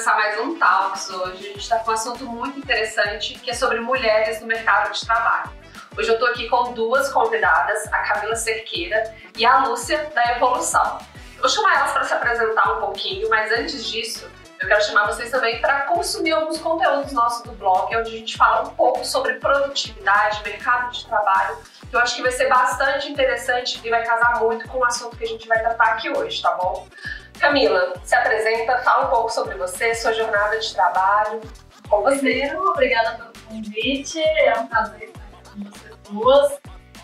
começar mais um Talks hoje. A gente está com um assunto muito interessante que é sobre mulheres no mercado de trabalho. Hoje eu estou aqui com duas convidadas, a Camila Cerqueira e a Lúcia da Evolução. Eu vou chamar elas para se apresentar um pouquinho, mas antes disso, eu quero chamar vocês também para consumir alguns conteúdos nossos do blog, onde a gente fala um pouco sobre produtividade, mercado de trabalho, que eu acho que vai ser bastante interessante e vai casar muito com o assunto que a gente vai tratar aqui hoje, tá bom? Camila, se apresenta, fala um pouco sobre você, sua jornada de trabalho, com você. Primeiro, obrigada pelo convite, é um prazer estar aqui com vocês duas.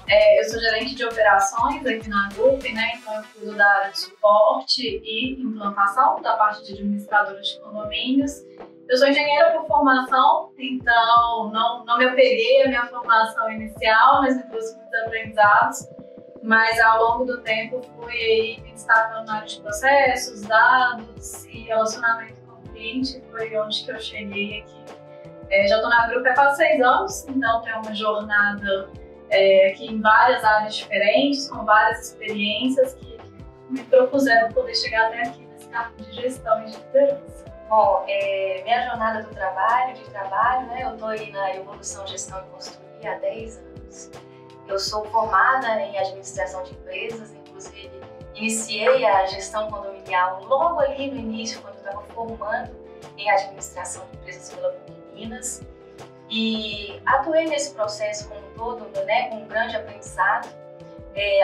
Eu sou gerente de operações aqui na Group, né? Então eu cuido da área de suporte e implantação, da parte de administradora de condomínios. Eu sou engenheira por formação, então não me apeguei à minha formação inicial, mas me trouxe muitos aprendizados. Mas ao longo do tempo fui aí me destacando na área de processos, dados e relacionamento com o cliente, foi onde que eu cheguei aqui. Já estou na Group há quase 6 anos, então tenho uma jornada aqui em várias áreas diferentes, com várias experiências que me propuseram poder chegar até aqui nesse cargo de gestão e de liderança. Bom, minha jornada de trabalho, né? Eu estou aí na Evolução Gestão e Consultoria há 10 anos. Eu sou formada em administração de empresas, inclusive iniciei a gestão condominial logo ali no início, quando eu estava formando em administração de empresas pela PUC Minas. E atuei nesse processo como um todo, né, com um grande aprendizado,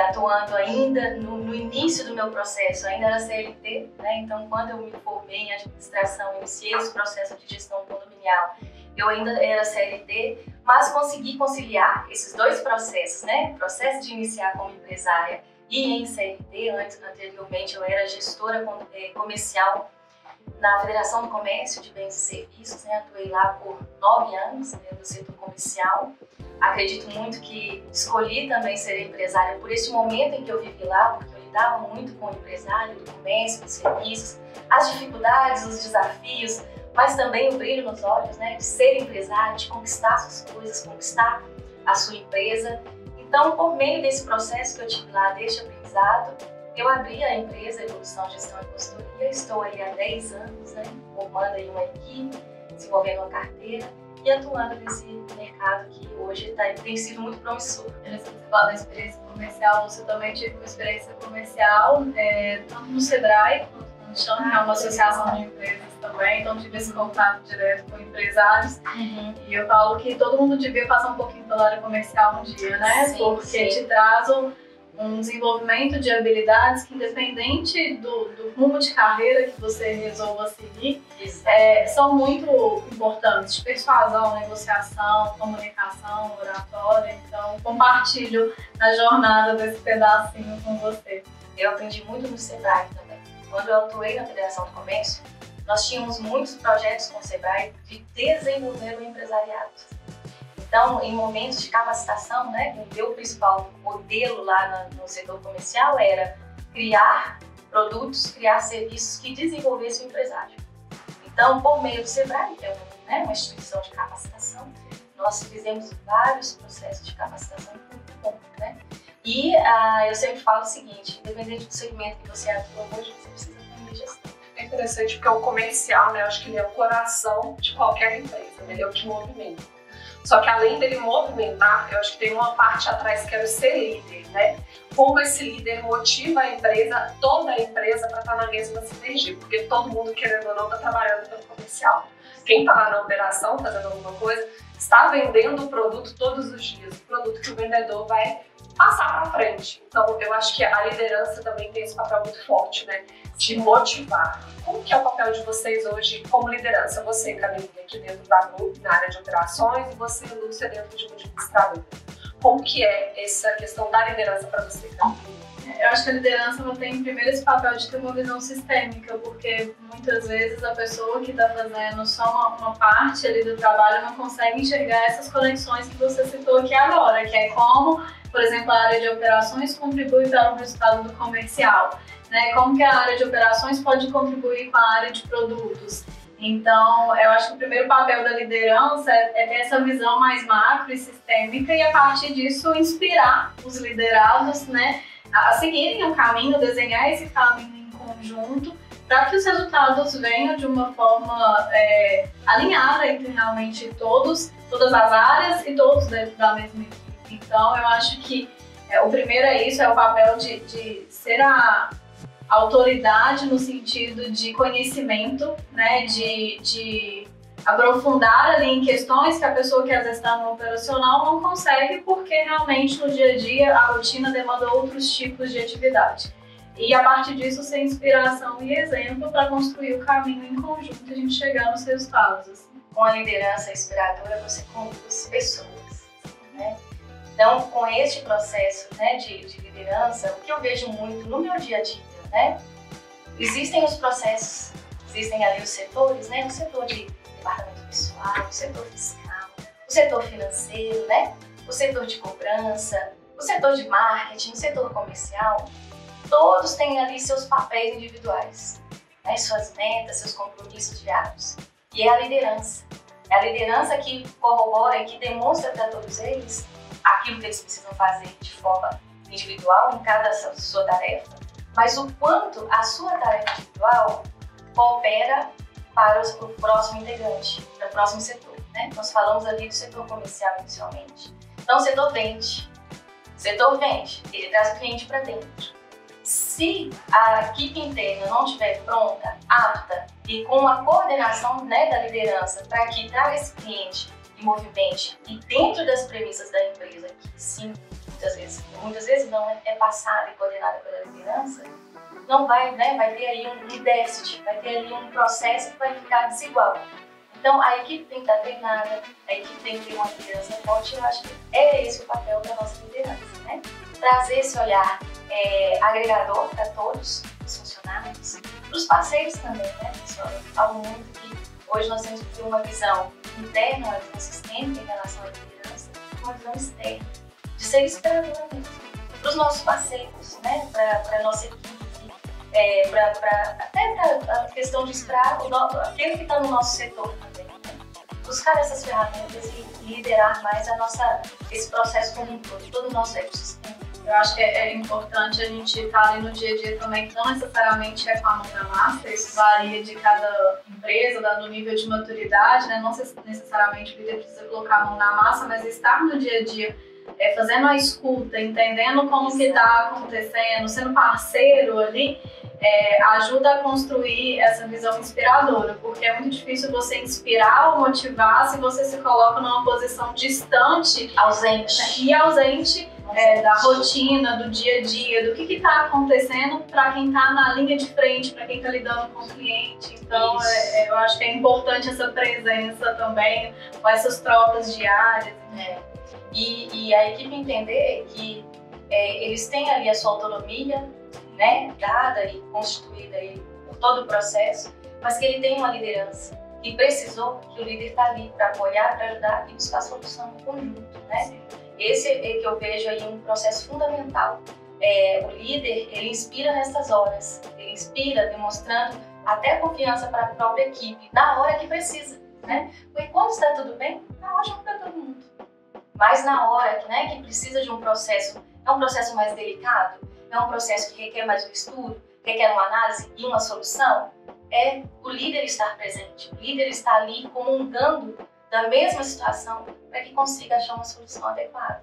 atuando ainda no início do meu processo, ainda era CLT, né, então quando eu me formei em administração, iniciei esse processo de gestão condominial, eu ainda era CLT, mas consegui conciliar esses dois processos, né, o processo de iniciar como empresária e em CLT, anteriormente eu era gestora comercial na Federação do Comércio de Bens e Serviços, né? Atuei lá por 9 anos, né, no setor comercial. Acredito muito que escolhi também ser empresária por esse momento em que eu vivi lá, porque eu lidava muito com o empresário, do comércio, dos serviços, as dificuldades, os desafios, mas também o brilho nos olhos, né, de ser empresário, de conquistar suas coisas, conquistar a sua empresa. Então, por meio desse processo que eu tive lá, deste aprendizado, eu abri a empresa Evolução Gestão e Consultoria, estou aí há 10 anos, né, formando aí uma equipe, desenvolvendo uma carteira e atuando nesse mercado que hoje tem sido muito promissor. Você fala da experiência comercial, você também tive uma experiência comercial, tanto no Sebrae quanto no Chão, que é uma associação de empresas também, então tive esse contato direto com empresários. E eu falo que todo mundo devia passar um pouquinho pela área comercial um dia, né? Sim, porque te traz um desenvolvimento de habilidades que, independente do rumo de carreira que você resolva seguir, são muito importantes. Persuasão, negociação, comunicação, oratória. Então, compartilho a jornada desse pedacinho com você. Eu aprendi muito no Sebrae também. Quando eu atuei na Federação do Comércio, nós tínhamos muitos projetos com o Sebrae de desenvolver o empresariado. Então, em momentos de capacitação, né, o meu principal modelo lá no setor comercial era criar produtos, criar serviços que desenvolvessem o empresário. Então, por meio do Sebrae, que é uma instituição de capacitação, nós fizemos vários processos de capacitação muito bom, né? E eu sempre falo o seguinte, independente do segmento que você atua hoje, você precisa aprender gestão. É interessante porque o comercial, né, eu acho que ele é o coração de qualquer empresa, né, ele é o que movimenta. Só que além dele movimentar, eu acho que tem uma parte atrás que é o ser líder, né? Como esse líder motiva a empresa, toda a empresa, para estar na mesma sinergia, porque todo mundo, querendo ou não, está trabalhando pelo comercial. Quem está lá na operação, fazendo alguma coisa, está vendendo o produto todos os dias, o produto que o vendedor vai passar para frente. Então, eu acho que a liderança também tem esse papel muito forte, né? De motivar. Como que é o papel de vocês hoje como liderança? Você, Camila, aqui dentro da Group, na área de operações, e você, Lúcia, dentro de uma administradora. Como que é essa questão da liderança para você, Camila? Eu acho que a liderança ela tem primeiro esse papel de ter uma visão sistêmica, porque muitas vezes a pessoa que está fazendo só uma parte ali do trabalho não consegue enxergar essas conexões que você citou aqui agora, que é como, por exemplo, a área de operações contribui para o resultado do comercial, né? Como que a área de operações pode contribuir com a área de produtos. Então, eu acho que o primeiro papel da liderança é ter essa visão mais macro e sistêmica e, a partir disso, inspirar os liderados, né, a seguirem o caminho, desenhar esse caminho em conjunto para que os resultados venham de uma forma alinhada entre realmente todas as áreas e todos dentro da mesma equipe. Então, eu acho que o primeiro é isso, é o papel de ser a autoridade no sentido de conhecimento, né, de aprofundar ali em questões que a pessoa que às vezes está no operacional não consegue, porque realmente no dia a dia a rotina demanda outros tipos de atividade. E a partir disso ser inspiração e exemplo para construir o caminho em conjunto e a gente chegar nos resultados. Assim. Com a liderança inspiradora você conduz pessoas, né? Então, com este processo, né, de liderança, o que eu vejo muito no meu dia a dia, né? Existem os processos, existem ali os setores, né? O setor de departamento pessoal, o setor fiscal, o setor financeiro, né? O setor de cobrança, o setor de marketing, o setor comercial. Todos têm ali seus papéis individuais, né? Suas metas, seus compromissos diários. E é a liderança. É a liderança que corrobora e que demonstra para todos eles aquilo que eles precisam fazer de forma individual em cada sua tarefa, mas o quanto a sua tarefa individual coopera para o próximo integrante, para o próximo setor, né? Nós falamos ali do setor comercial inicialmente. Então, o setor vende, ele traz o cliente para dentro. Se a equipe interna não estiver pronta, apta e com a coordenação, né, da liderança para que traga esse cliente e movimente e dentro das premissas da empresa, que sim, muitas vezes não é passada e coordenada pela liderança, não vai, né, vai ter aí um déficit, vai ter ali um processo que vai ficar desigual. Então, a equipe tem que estar treinada, a equipe tem que ter uma liderança forte, e eu acho que é esse o papel da nossa liderança, né? Trazer esse olhar agregador para todos os funcionários, para os parceiros também, né, pessoal? Eu falo muito que hoje nós temos que ter uma visão interna, uma visão sistêmica em relação à liderança, uma visão externa, de ser inspiradora mesmo, para os nossos parceiros, né, para a nossa equipe, até para a questão de inspirar aquele que está no nosso setor também, né? Buscar essas ferramentas e liderar mais esse processo como um todo o nosso ecossistema. Eu acho que é importante a gente estar ali no dia a dia também, que não necessariamente é com a mão na massa, isso varia de cada empresa, do nível de maturidade, né? Não necessariamente o líder precisa colocar a mão na massa, mas estar no dia a dia fazendo a escuta, entendendo como que está acontecendo, sendo parceiro ali, ajuda a construir essa visão inspiradora, porque é muito difícil você inspirar ou motivar se você se coloca numa posição distante, ausente, né? E ausente da rotina, do dia a dia, do que está acontecendo para quem está na linha de frente, para quem está lidando com o cliente. Então, eu acho que é importante essa presença também, com essas trocas diárias. E a equipe entender que eles têm ali a sua autonomia, né, dada e constituída aí por todo o processo, mas que ele tem uma liderança e precisou que o líder está ali para apoiar, para ajudar e buscar solução em conjunto, né? Esse é que eu vejo aí um processo fundamental. O líder, ele inspira nessas horas, ele inspira demonstrando até confiança para a própria equipe, na hora que precisa, né? Porque quando está tudo bem, está ótimo para todo mundo. Mas na hora que precisa de um processo, é um processo mais delicado, é um processo que requer mais um estudo, requer uma análise e uma solução, é o líder estar presente, o líder estar ali comungando da mesma situação para que consiga achar uma solução adequada.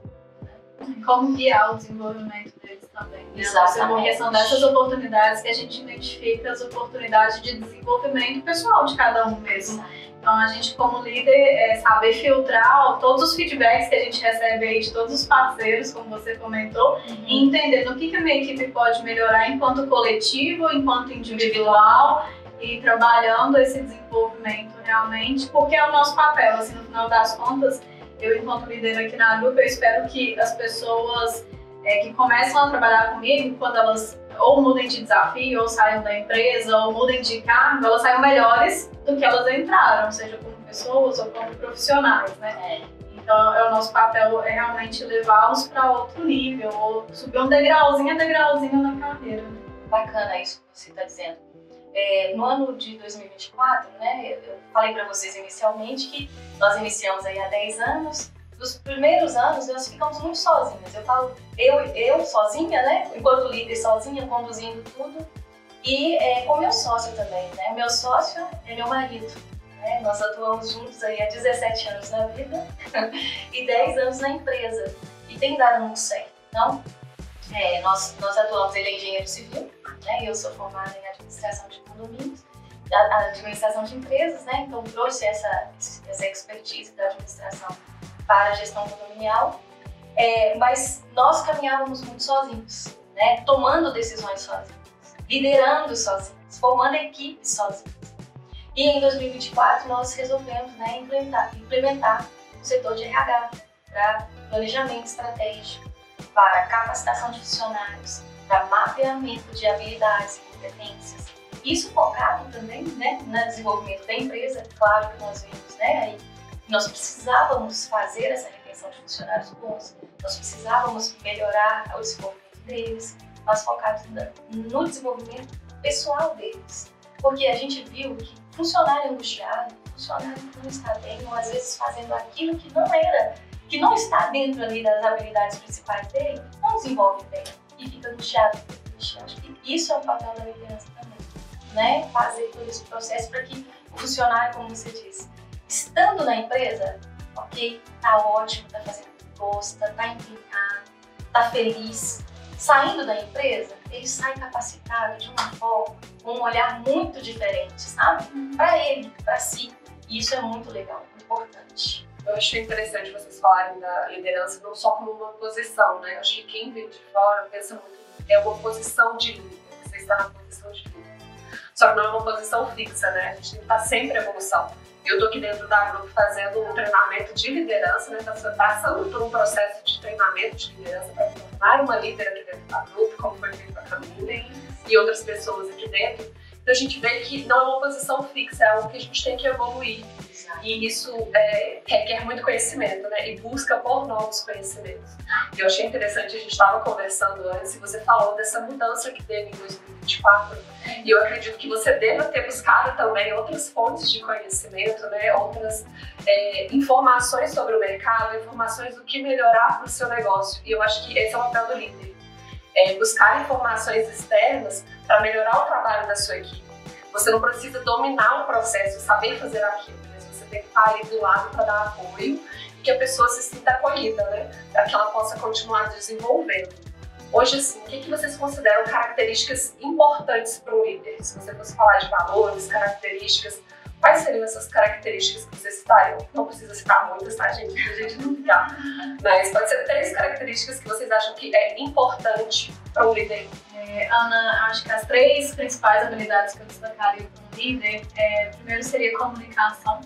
Como guiar o desenvolvimento deles também. Né? Exatamente. Porque são dessas oportunidades que a gente identifica as oportunidades de desenvolvimento pessoal de cada um mesmo. Então, a gente, como líder, saber filtrar todos os feedbacks que a gente recebe aí de todos os parceiros, como você comentou, e entender no que a minha equipe pode melhorar enquanto coletivo, enquanto individual, e trabalhando esse desenvolvimento realmente, porque é o nosso papel, assim, no final das contas, eu, enquanto líder aqui na Grupo, eu espero que as pessoas que começam a trabalhar comigo, quando elas ou mudem de desafio, ou saiam da empresa, ou mudem de cargo, elas saiam melhores do que elas entraram, seja como pessoas ou como profissionais, né? Então, o nosso papel é realmente levá-los para outro nível, ou subir um degrauzinho a degrauzinho na carreira. Bacana isso que você está dizendo. No ano de 2024, né, eu falei para vocês inicialmente que nós iniciamos aí há 10 anos. Nos primeiros anos, nós ficamos muito sozinhas. Eu falo, eu sozinha, né, enquanto líder sozinha, conduzindo tudo. E com meu sócio também, né? Meu sócio é meu marido, né? Nós atuamos juntos aí há 17 anos na vida e 10 anos na empresa. E tem dado muito certo. Então, nós atuamos, ele é engenheiro civil, né? Eu sou formada em administração de condomínios, administração de empresas, né? Então trouxe essa expertise da administração para a gestão condominial, mas nós caminhávamos muito sozinhos, né? Tomando decisões sozinhos, liderando sozinhos, formando equipes sozinhos. E em 2024 nós resolvemos, né, implementar o setor de RH para planejamento estratégico, para capacitação de funcionários, para mapeamento de habilidades e competências. Isso focado também, né, no desenvolvimento da empresa. Claro que nós vimos, né, aí nós precisávamos fazer essa retenção de funcionários bons, nós precisávamos melhorar o desenvolvimento deles, mas focados no desenvolvimento pessoal deles. Porque a gente viu que funcionário angustiado, funcionário que não está bem, ou às vezes fazendo aquilo que não está dentro ali das habilidades principais dele, não desenvolve bem e fica angustiado. Acho que isso é o papel da liderança também, né? Fazer todo esse processo para que o funcionário, como você disse, estando na empresa, ok, tá ótimo, tá fazendo o que gosta, tá empenhado, tá feliz. Saindo da empresa, ele sai capacitado de uma forma, com um olhar muito diferente, sabe? Para ele, para si. E isso é muito legal, muito importante. Eu achei interessante vocês falarem da liderança não só como uma posição, né? Eu acho que quem vem de fora pensa muito, é uma posição de líder, você está na posição de líder. Só que não é uma posição fixa, né? A gente tem que estar sempre em evolução. Eu estou aqui dentro da Grupo fazendo um treinamento de liderança, né? Passando por um processo de treinamento de liderança para me tornar uma líder aqui dentro da Grupo, como foi feito com a Camila e outras pessoas aqui dentro. Então a gente vê que não é uma posição fixa, é algo que a gente tem que evoluir. E isso requer muito conhecimento, né? E busca por novos conhecimentos. E eu achei interessante, a gente estava conversando antes, e você falou dessa mudança que teve em 2024. E eu acredito que você deva ter buscado também outras fontes de conhecimento, né? Outras informações sobre o mercado, informações do que melhorar para o seu negócio. E eu acho que esse é o papel do líder. Buscar informações externas para melhorar o trabalho da sua equipe. Você não precisa dominar o processo, saber fazer aquilo, mas você tem que estar ali do lado para dar apoio e que a pessoa se sinta acolhida, né? Para que ela possa continuar desenvolvendo. Hoje, assim, o que vocês consideram características importantes para um líder? Se você fosse falar de valores, características, quais seriam essas características que vocês citariam? Não precisa citar muitas, tá, gente? Pra gente não ficar. Mas pode ser 3 características que vocês acham que é importante para um líder. Ana, acho que as 3 principais habilidades que eu destacaria para um líder, primeiro seria comunicação.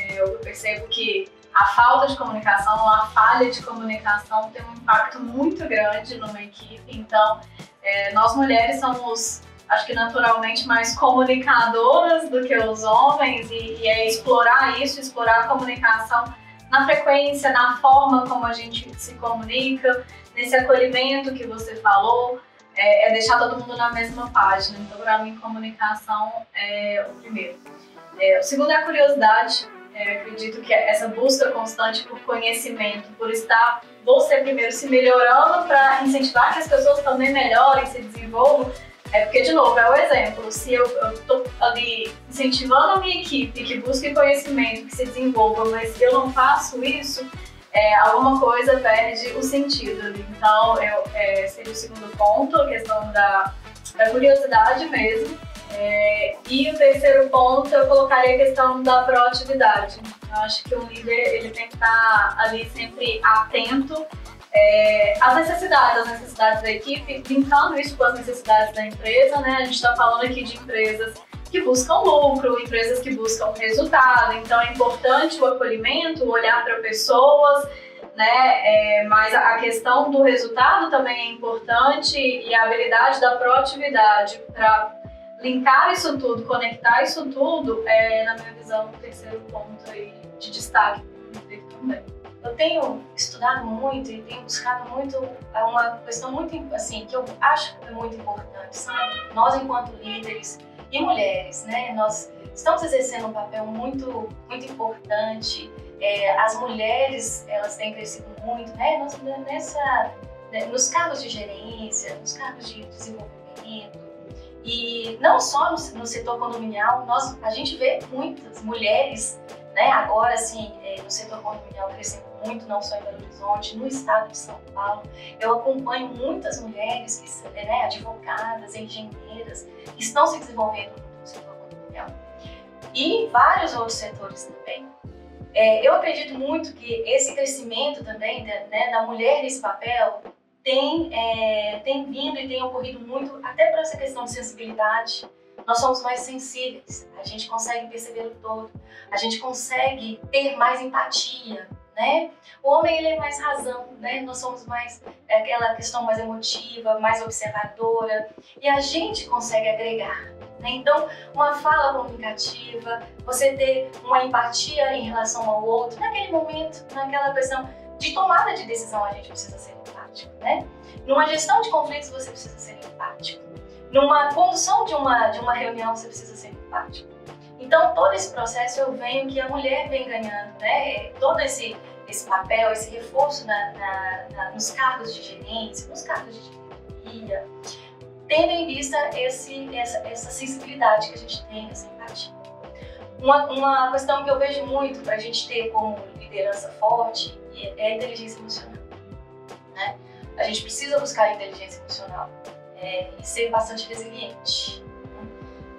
Eu percebo que a falta de comunicação, a falha de comunicação tem um impacto muito grande numa equipe. Então, nós mulheres somos, acho que naturalmente, mais comunicadoras do que os homens e é explorar isso, explorar a comunicação na frequência, na forma como a gente se comunica, nesse acolhimento que você falou, deixar todo mundo na mesma página. Então, para mim, comunicação é o primeiro. O segundo é a curiosidade. Acredito que essa busca constante por conhecimento, por estar você primeiro se melhorando para incentivar que as pessoas também melhorem, se desenvolvam. Porque, de novo, é o exemplo. Se eu estou ali incentivando a minha equipe que busque conhecimento, que se desenvolva, mas eu não faço isso, alguma coisa perde o sentido ali. Então, seria o segundo ponto, a questão da curiosidade mesmo. E o terceiro ponto, eu colocaria a questão da proatividade. Eu acho que o líder ele tem que estar ali sempre atento às necessidades da equipe, linkando isso com as necessidades da empresa, né? A gente está falando aqui de empresas que buscam lucro, empresas que buscam resultado, então é importante o acolhimento, olhar para pessoas, né? Mas a questão do resultado também é importante e a habilidade da proatividade para linkar isso tudo, conectar isso tudo, na minha visão, o terceiro ponto aí de destaque também. Eu tenho estudado muito e tenho buscado muito uma questão muito, assim, que eu acho que é muito importante, sabe? Nós, enquanto líderes e mulheres, né, nós estamos exercendo um papel muito, muito importante. As mulheres, elas têm crescido muito, né? Nos cargos de gerência, nos cargos de desenvolvimento. E não só no setor condominial, a gente vê muitas mulheres, né, agora assim, no setor condominial crescendo muito, não só em Belo Horizonte, no estado de São Paulo. Eu acompanho muitas mulheres, né, advogadas, engenheiras, que estão se desenvolvendo no setor condominial. E vários outros setores também. Eu acredito muito que esse crescimento também, né, da mulher nesse papel tem vindo e tem ocorrido muito até por essa questão de sensibilidade. Nós somos mais sensíveis, a gente consegue perceber o todo, a gente consegue ter mais empatia, né? O homem, ele é mais razão, né? Nós somos mais aquela questão mais emotiva, mais observadora, e a gente consegue agregar, né? Então, uma fala comunicativa, você ter uma empatia em relação ao outro, naquele momento, naquela questão de tomada de decisão, a gente precisa ser empático, né? Numa gestão de conflitos, você precisa ser empático. Numa condução de uma reunião, você precisa ser empático. Então, todo esse processo eu venho que a mulher vem ganhando, né? Todo esse papel, esse reforço nos cargos de gerência, nos cargos de diretoria, tendo em vista essa sensibilidade que a gente tem, essa empatia. Uma questão que eu vejo muito para a gente ter como liderança forte é a inteligência emocional, né? A gente precisa buscar a inteligência emocional e ser bastante resiliente.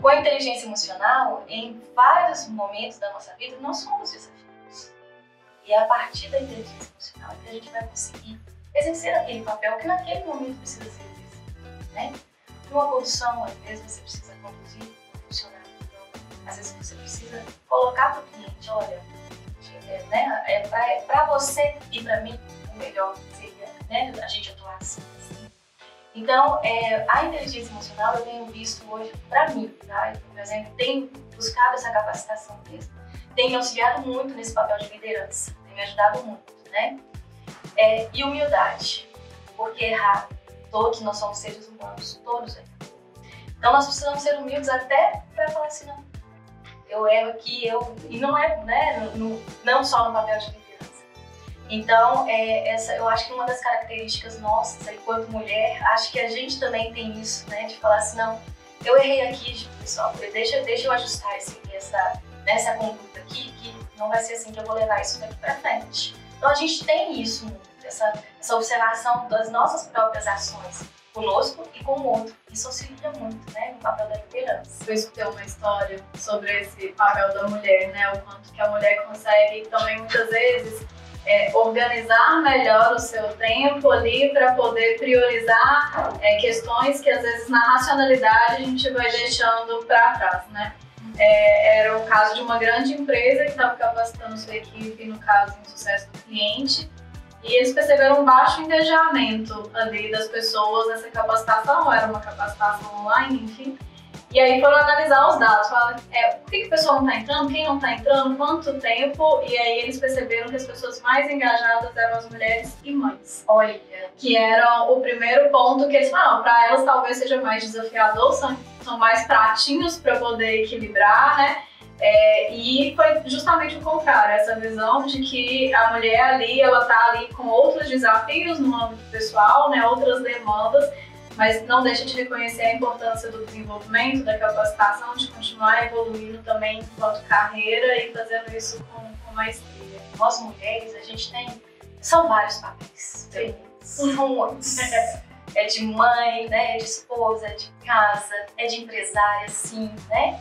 Com a inteligência emocional, em vários momentos da nossa vida, nós somos desafiados. E é a partir da inteligência emocional que a gente vai conseguir exercer aquele papel que naquele momento precisa ser exercido, né? Numa condução, às vezes você precisa conduzir um funcionário, então, às vezes você precisa colocar para o cliente, olha, para você e para mim, o melhor seria, né, a gente atuar assim. Então, a inteligência emocional eu tenho visto hoje, para mim, tá? Eu, por exemplo, tenho buscado essa capacitação mesmo, tem me auxiliado muito nesse papel de liderança, tem me ajudado muito, né? E humildade, porque errar, todos nós somos seres humanos, todos erram. Então, nós precisamos ser humildes até para falar assim, não, eu erro aqui, e não é, né, não só no papel de liderança. Então, eu acho que uma das características nossas, enquanto mulher, acho que a gente também tem isso, né? De falar assim, não, eu errei aqui, pessoal, deixa eu ajustar essa conduta aqui, que não vai ser assim que eu vou levar isso daqui pra frente. Então, a gente tem isso muito, essa observação das nossas próprias ações, conosco e com o outro. Isso auxilia muito, né, no papel da liderança. Eu escutei uma história sobre esse papel da mulher, né? O quanto que a mulher consegue também, muitas vezes, organizar melhor o seu tempo ali para poder priorizar questões que às vezes na racionalidade a gente vai deixando para trás, né? Era o caso de uma grande empresa que estava capacitando sua equipe, no caso, em sucesso do cliente, e eles perceberam um baixo engajamento ali das pessoas nessa capacitação, era uma capacitação online, enfim. E aí foram analisar os dados, falaram por que o pessoal não está entrando, quem não está entrando, quanto tempo, e aí eles perceberam que as pessoas mais engajadas eram as mulheres e mães. Olha, que eram o primeiro ponto que eles falaram, para elas talvez seja mais desafiador, são mais pratinhos para poder equilibrar, né? E foi justamente o contrário, essa visão de que a mulher ali, ela tá ali com outros desafios no âmbito pessoal, né, outras demandas, mas não deixa de reconhecer a importância do desenvolvimento, da capacitação, de continuar evoluindo também enquanto carreira e fazendo isso com maestria. Nós mulheres, a gente são vários papéis, são muitos. É de mãe, né, é de esposa, é de casa, é de empresária, sim, né?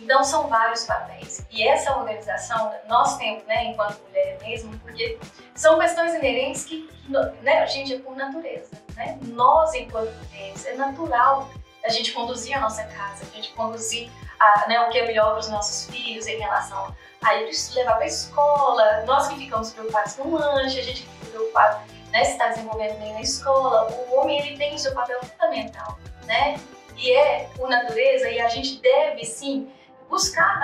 Então são vários papéis. E essa organização, nós temos, né, enquanto mulher mesmo, porque são questões inerentes que né, a gente é por natureza, né? Nós, enquanto mulheres, é natural a gente conduzir a nossa casa, a gente conduzir né, o que é melhor para os nossos filhos em relação a eles levar para a escola. Nós que ficamos preocupados com o lanche, a gente fica preocupado, né, se está desenvolvendo bem na escola. O homem, ele tem o seu papel fundamental, né? E é por natureza, e a gente deve, sim, buscar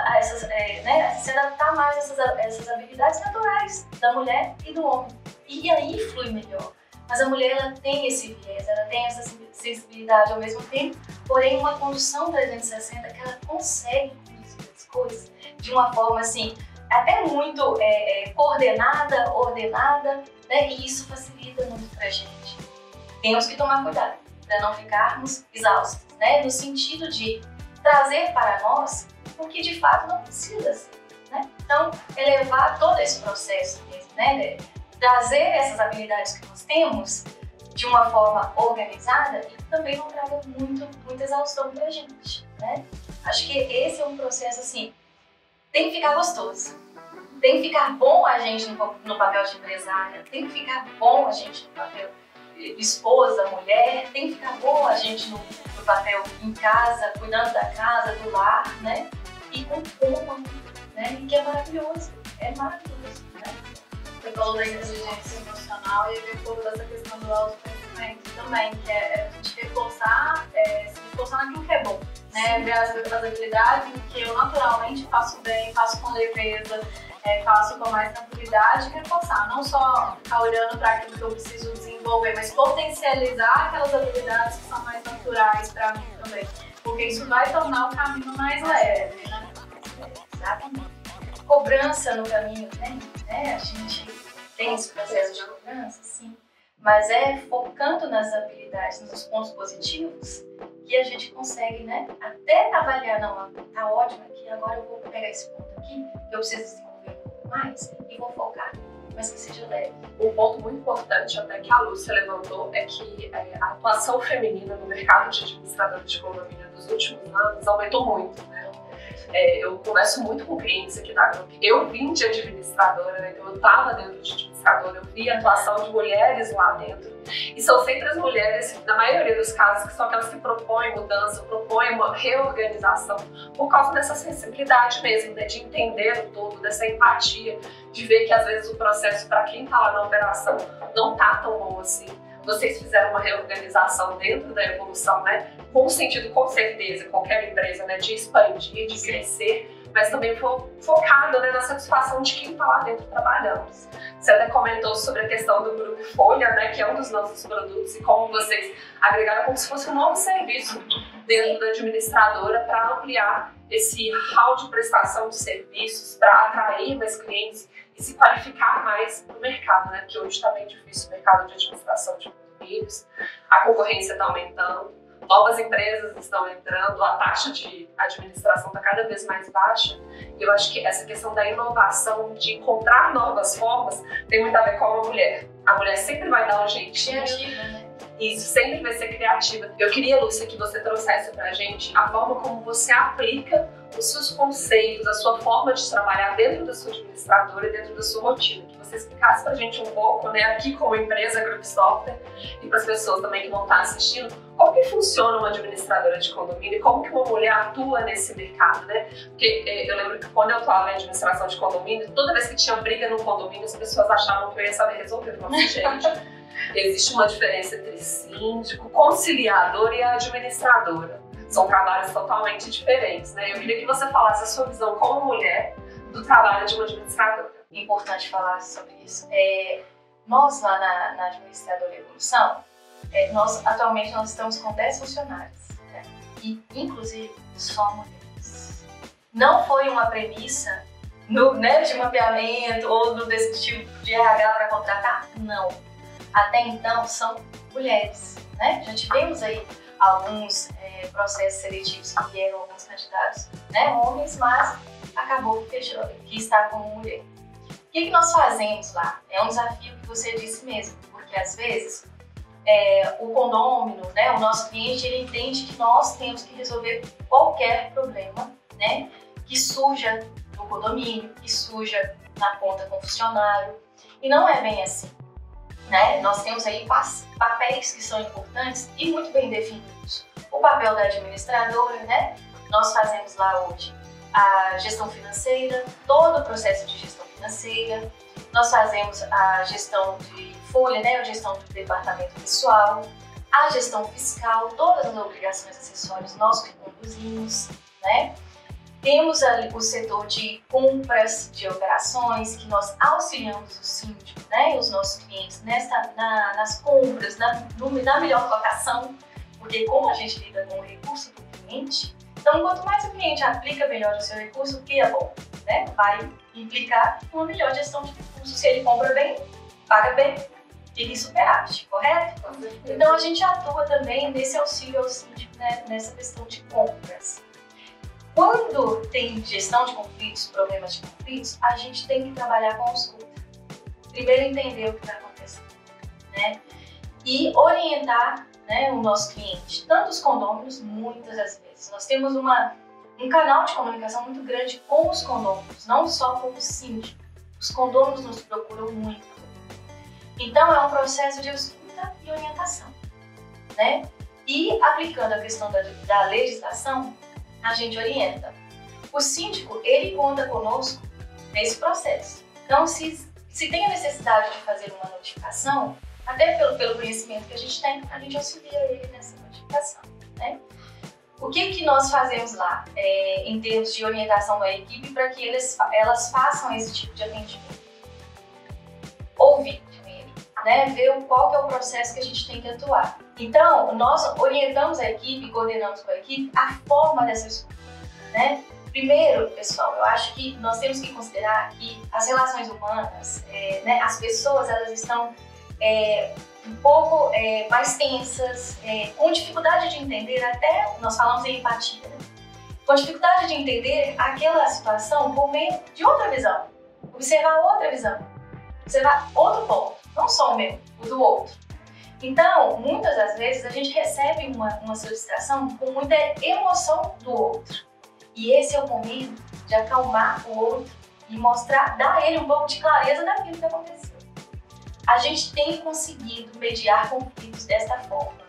né, se adaptar mais a essas habilidades naturais da mulher e do homem. E aí flui melhor. Mas a mulher, ela tem esse viés, ela tem essa sensibilidade ao mesmo tempo, porém uma condução 360 que ela consegue conduzir as coisas de uma forma assim, até muito coordenada, ordenada, né? E isso facilita muito pra gente. Temos que tomar cuidado, para não ficarmos exaustos, né? No sentido de trazer para nós o que de fato não precisa ser, né? Então, elevar todo esse processo mesmo, né? Trazer essas habilidades que nós temos de uma forma organizada e também não traga muita exaustão pra gente, né? Acho que esse é um processo, assim, tem que ficar gostoso. Tem que ficar bom a gente no papel de empresária, tem que ficar bom a gente no papel de esposa, mulher, tem que ficar bom a gente no papel em casa, cuidando da casa, do lar, né? E com fome, né? E que é maravilhoso, né? Você falou da inteligência emocional e vem um pouco dessa questão do autoconhecimento também, que é a gente reforçar, se reforçar naquilo que é bom, né? Ver as habilidades que eu naturalmente faço bem, faço com leveza, faço com mais tranquilidade e reforçar. Não só ficar olhando para aquilo que eu preciso desenvolver, mas potencializar aquelas habilidades que são mais naturais para mim também. Porque isso vai tornar o caminho mais leve, né? Exatamente. Cobrança no caminho, né? A gente tem esse processo de cobrança, sim. Mas é focando nas habilidades, nos pontos positivos, que a gente consegue, né? Até avaliar, não, tá ótimo aqui, agora eu vou pegar esse ponto aqui, que eu preciso desenvolver um pouco mais, e vou focar, mas que seja leve. Um ponto muito importante, até que a Lúcia levantou, é que a atuação feminina no mercado de administradora de condomínio dos últimos anos aumentou muito, né? Eu converso muito com clientes aqui da Grupo. Eu vim de administradora, né? Então eu estava dentro de administradora, eu vi a atuação de mulheres lá dentro. E são sempre as mulheres, na maioria dos casos, que são aquelas que propõem mudança, propõem uma reorganização, por causa dessa sensibilidade mesmo, né? De entender o todo, dessa empatia, de ver que às vezes o processo para quem está lá na operação não está tão bom assim. Vocês fizeram uma reorganização dentro da evolução, né? Com o sentido, com certeza, qualquer empresa, né? De expandir, de crescer, mas também focado, né, na satisfação de quem está lá dentro trabalhando. Você até comentou sobre a questão do Grupo Folha, né? Que é um dos nossos produtos e como vocês agregaram como se fosse um novo serviço dentro da administradora para ampliar esse hall de prestação de serviços, para atrair mais clientes e se qualificar mais no mercado, né? Que hoje está bem difícil o mercado de administração de condomínios, a concorrência está aumentando, novas empresas estão entrando, a taxa de administração está cada vez mais baixa. E eu acho que essa questão da inovação, de encontrar novas formas, tem muito a ver com a mulher. A mulher sempre vai dar um jeitinho. Criativa, né? Isso, sempre vai ser criativa. Eu queria, Lúcia, que você trouxesse pra gente a forma como você aplica os seus conceitos, a sua forma de trabalhar dentro da sua administradora e dentro da sua rotina. Que você explicasse pra gente um pouco, né, aqui como empresa Grupo Software e para as pessoas também que vão estar assistindo, como que funciona uma administradora de condomínio e como que uma mulher atua nesse mercado, né? Porque eu lembro que quando eu atuava em administração de condomínio, toda vez que tinha briga no condomínio, as pessoas achavam que eu ia saber resolver. Nossa, gente, existe uma diferença entre síndico, conciliador e a administradora. São trabalhos totalmente diferentes, né? Eu queria que você falasse a sua visão como mulher do trabalho de uma administradora. É importante falar sobre isso. Nós lá na Administradora Evolução, atualmente nós estamos com 10 funcionários, né? E inclusive só mulheres. Não foi uma premissa de mapeamento ou no descritivo de RH para contratar, não. Até então são mulheres, né? Já tivemos aí alguns processos seletivos que vieram alguns candidatos, né, homens, mas acabou que fechou, que está como mulher. O que nós fazemos lá? É um desafio que você disse mesmo, porque às vezes o condômino, né, o nosso cliente, ele entende que nós temos que resolver qualquer problema, né, que surja no condomínio, que surja na conta com o funcionário, e não é bem assim. Né? Nós temos aí papéis que são importantes e muito bem definidos. O papel da administradora, né? Nós fazemos lá hoje a gestão financeira, todo o processo de gestão financeira. Nós fazemos a gestão de folha, né? A gestão do departamento pessoal, a gestão fiscal, todas as obrigações acessórias nós que conduzimos, né? Temos ali o setor de compras, de operações, que nós auxiliamos o síndico, né, os nossos clientes nas compras, na melhor cotação, porque como a gente lida com o recurso do cliente, então quanto mais o cliente aplica melhor o seu recurso, o que é bom, né, vai implicar uma melhor gestão de recursos. Se ele compra bem, paga bem, fica em superávit, correto? Então a gente atua também nesse auxílio ao síndico, né, nessa questão de compras. Quando tem gestão de conflitos, problemas de conflitos, a gente tem que trabalhar com os escuta. Primeiro entender o que está acontecendo, né? E orientar, né, o nosso cliente. Tanto os condôminos, muitas das vezes. Nós temos um canal de comunicação muito grande com os condôminos, não só com o síndico. Os condôminos nos procuram muito. Então é um processo de escuta e orientação, né? E aplicando a questão da legislação, a gente orienta. O síndico, ele conta conosco nesse processo. Então, se tem a necessidade de fazer uma notificação, até pelo conhecimento que a gente tem, a gente auxilia ele nessa notificação, né? O que nós fazemos lá, em termos de orientação da equipe, para que elas façam esse tipo de atendimento? Ouvir primeiro, né? Ver qual que é o processo que a gente tem que atuar. Então, nós orientamos a equipe, coordenamos com a equipe a forma dessa escuta, né? Primeiro, pessoal, eu acho que nós temos que considerar que as relações humanas, né, as pessoas, elas estão um pouco mais tensas, com dificuldade de entender, até nós falamos em empatia, né? Com dificuldade de entender aquela situação por meio de outra visão, observar outra visão, observar outro ponto, não só o meu, o do outro. Então, muitas das vezes a gente recebe uma solicitação com muita emoção do outro. E esse é o momento de acalmar o outro e mostrar, dar a ele um pouco de clareza daquilo que aconteceu. A gente tem conseguido mediar conflitos desta forma,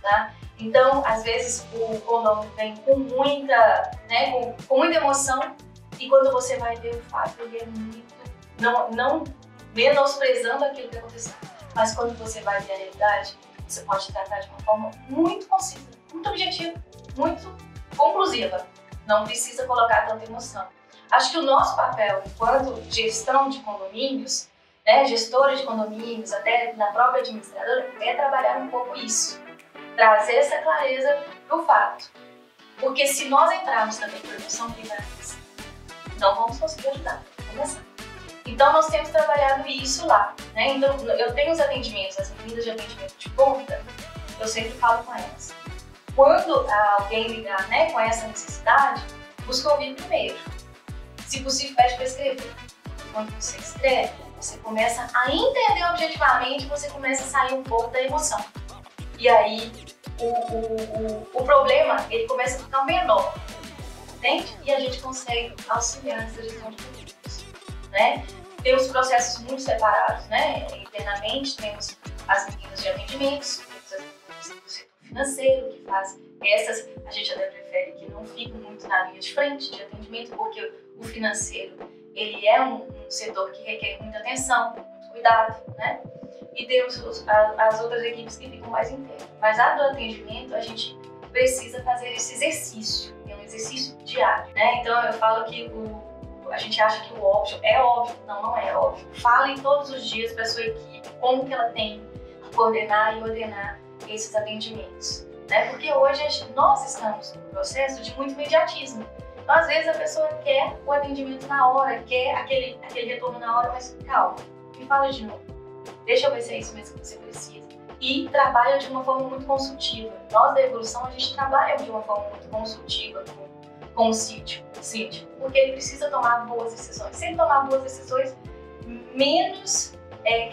tá? Então, às vezes o condômino vem com muita, né, com muita emoção, e quando você vai ver o fato, ele é muito, não menosprezando aquilo que aconteceu, mas quando você vai ver a realidade, você pode tratar de uma forma muito concisa, muito objetiva, muito conclusiva. Não precisa colocar tanta emoção. Acho que o nosso papel, enquanto gestão de condomínios, né, gestora de condomínios, até na própria administradora, é trabalhar um pouco isso. Trazer essa clareza do fato. Porque se nós entrarmos também por emoção privada, não vamos conseguir ajudar. Começar. Então nós temos trabalhado isso lá, né? Então eu tenho os atendimentos, as medidas de atendimento de ponta, eu sempre falo com elas. Quando alguém ligar, né, com essa necessidade, busca ouvir primeiro. Se possível, pede para escrever. Quando você escreve, você começa a entender objetivamente, você começa a sair um pouco da emoção. E aí, o problema, ele começa a ficar menor, entende? E a gente consegue auxiliar nessa gestão de conflitos, né? Temos processos muito separados, né? Internamente, temos as meninas de atendimentos, temos as meninas do setor financeiro, que faz essas, a gente até prefere que não fiquem muito na linha de frente de atendimento, porque o financeiro, ele é um setor que requer muita atenção, muito cuidado, né? E temos as outras equipes que ficam mais internas. Mas a do atendimento, a gente precisa fazer esse exercício, é um exercício diário, né? Então eu falo que a gente acha que o óbvio é óbvio, não é óbvio. Fale todos os dias para a sua equipe como que ela tem que coordenar e ordenar esses atendimentos, né? Porque hoje nós estamos num processo de muito imediatismo. Então, às vezes a pessoa quer o atendimento na hora, quer aquele retorno na hora, mas calma, me fala de novo. Deixa eu ver se é isso mesmo que você precisa. E trabalha de uma forma muito consultiva. Nós da Evolução, a gente trabalha de uma forma muito consultiva com o síndico, porque ele precisa tomar boas decisões. Se ele tomar boas decisões, menos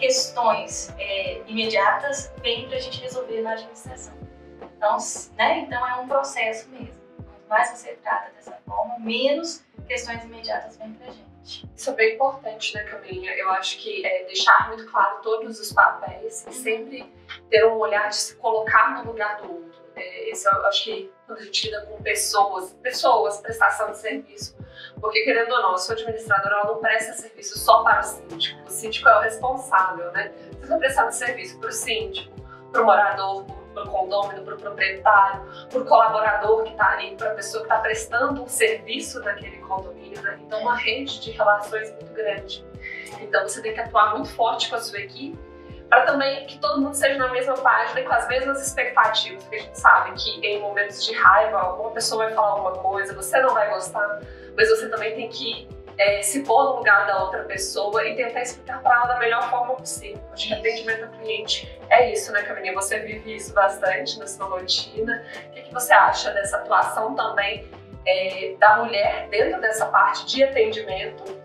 questões imediatas vêm para a gente resolver na administração. Então, né? Então é um processo mesmo. Quanto mais você trata dessa forma, menos questões imediatas vêm para a gente. Isso é bem importante, né, Camilinha? Eu acho que deixar muito claro todos os papéis e sempre ter um olhar de se colocar no lugar do outro. Esse eu acho que quando a gente lida com pessoas, prestação de serviço, porque querendo ou não, a sua administradora ela não presta serviço só para o síndico é o responsável, né? Você está prestando serviço para o síndico, para o morador, para o condômino, para o proprietário, para o colaborador que está ali, para a pessoa que está prestando um serviço naquele condomínio, né? Então uma rede de relações muito grande. Então você tem que atuar muito forte com a sua equipe, para também que todo mundo seja na mesma página e com as mesmas expectativas, porque a gente sabe que em momentos de raiva, alguma pessoa vai falar alguma coisa, você não vai gostar, mas você também tem que se pôr no lugar da outra pessoa e tentar explicar para ela da melhor forma possível. Acho que atendimento ao cliente é isso, né, Camilinha? Você vive isso bastante na sua rotina. O que você acha dessa atuação também da mulher dentro dessa parte de atendimento?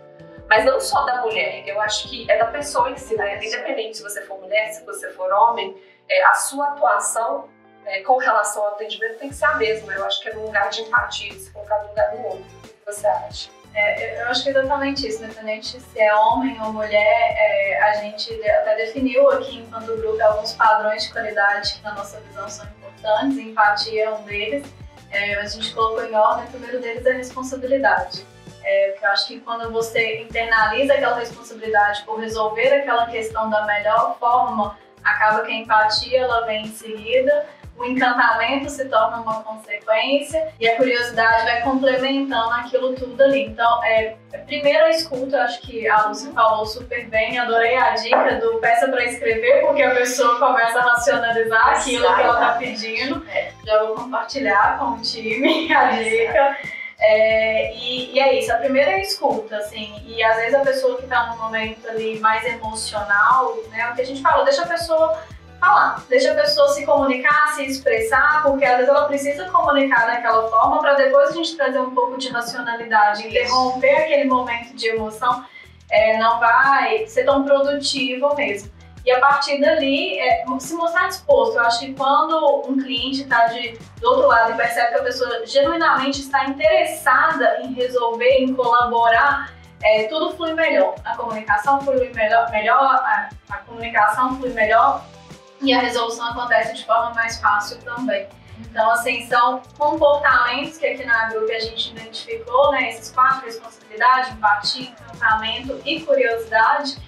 Mas não só da mulher, eu acho que é da pessoa em si, né? Independente se você for mulher, se você for homem, a sua atuação com relação ao atendimento tem que ser a mesma. Eu acho que é no lugar de empatia, se colocar no lugar do outro. O que você acha? Eu acho que é exatamente isso, independente se é homem ou mulher, a gente até definiu aqui enquanto grupo alguns padrões de qualidade que na nossa visão são importantes, empatia é um deles, a gente colocou em ordem, o primeiro deles é a responsabilidade. Porque eu acho que quando você internaliza aquela responsabilidade por resolver aquela questão da melhor forma, acaba que a empatia ela vem em seguida, o encantamento se torna uma consequência e a curiosidade vai complementando aquilo tudo ali. Então, primeiro a escuta, eu acho que a Lúcia falou super bem, adorei a dica do peça para escrever, porque a pessoa começa a racionalizar aquilo que ela está pedindo. Já vou compartilhar com o time a dica. E é isso, a primeira é a escuta, assim, e às vezes a pessoa que está num momento ali mais emocional, né, o que a gente fala, deixa a pessoa falar, deixa a pessoa se comunicar, se expressar, porque às vezes ela precisa comunicar daquela forma para depois a gente trazer um pouco de racionalidade, interromper aquele momento de emoção, não vai ser tão produtivo mesmo. E a partir dali, se mostrar disposto. Eu acho que quando um cliente está do outro lado e percebe que a pessoa genuinamente está interessada em resolver, em colaborar, tudo flui melhor. A comunicação flui melhor, a comunicação flui melhor e a resolução acontece de forma mais fácil também. Então, assim, são comportamentos que aqui na Agrup a gente identificou, né? Esses 4: responsabilidade, empatia, encantamento e curiosidade,